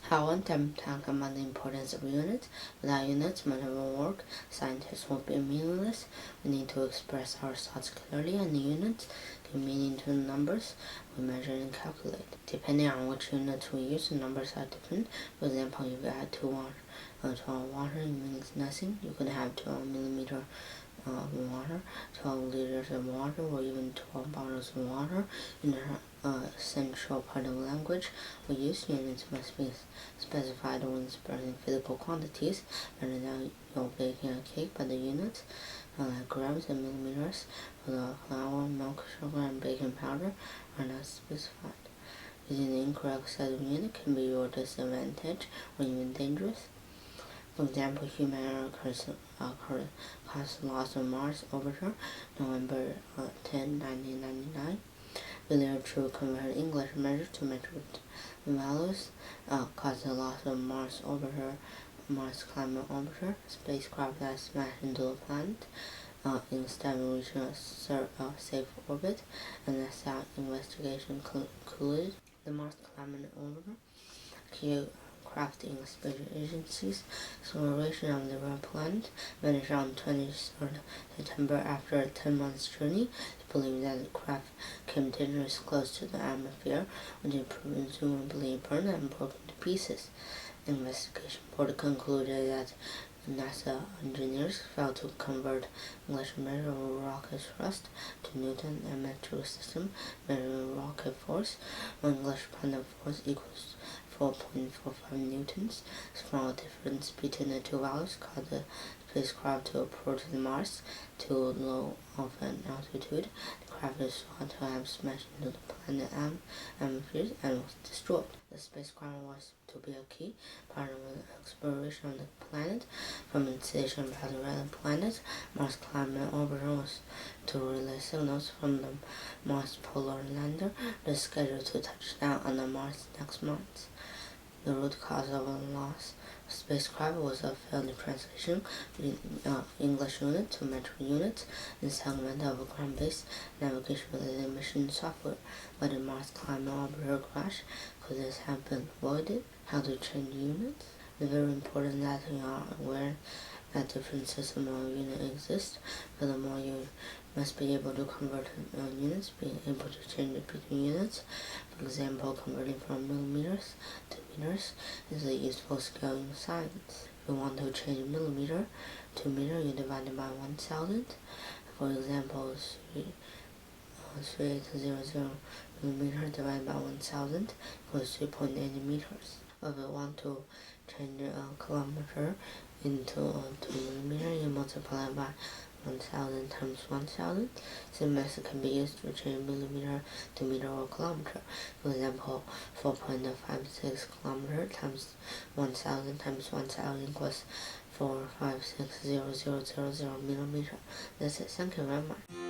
How one time talk about the importance of units. Without units, much of our work, scientists will be meaningless. We need to express our thoughts clearly, and the units give meaning to the numbers we measure and calculate. Depending on which units we use, the numbers are different. For example, if you add 2 water, it means nothing. You could have 12 millimeter water, 12 liters of water, or even 12 bottles of water. In the central part of language we use, units must be specified when expressing physical quantities. Rather than you're baking a cake, but the units, like grams and millimeters for the flour, milk, sugar, and baking powder, are not specified. Using the incorrect set of unit can be your disadvantage or even dangerous. For example, human error caused the loss of Mars orbiter, November 10, 1999. Failure to convert English measures to metric values caused the loss of Mars orbiter, Mars climate orbiter, spacecraft that smashed into the planet instead of reaching a safe orbit, and that's how investigation concluded. The Mars climate orbiter, crafting space agency's exploration of the red planet vanished on 23rd September after a 10-month journey. It's believed that the craft came dangerously close to the atmosphere, which it presumably burned and broke into pieces. The investigation report concluded that NASA engineers failed to convert English measure of rocket thrust to Newton and metric system measuring rocket force, when English planet force equals 4.45 newtons. Small difference between the two values caused the spacecraft to approach the Mars too low of an altitude. The craft is thought to have smashed into the planet atmosphere and was destroyed. The spacecraft was to be a key part of the exploration of the planet. From its station about the red planet, Mars climate orbiter was to relay signals from the Mars polar lander that is scheduled to touch down on the Mars next month. The root cause of the loss of spacecraft was a failed translation between English unit to metric units and segment of ground-based navigation-related mission software. But the Mars climate orbiter crash, could this have been avoided? How to change units? It's very important that you are aware that different systems of units exist. Furthermore, you must be able to convert units, being able to change between units. For example, converting from millimeters to meters is a useful skill in science. If you want to change millimeter to meter, you divide it by 1,000. For example, 3800 millimeter divided by 1,000 equals 3.8 meters. If you want to change a kilometer into 2 millimeter, you multiply by 1,000 times 1,000. This method can be used to change millimeter to meter or kilometer. For example, 4.56 kilometer times 1,000 times 1,000 equals 456,000 millimeter. That's it. Thank you very much.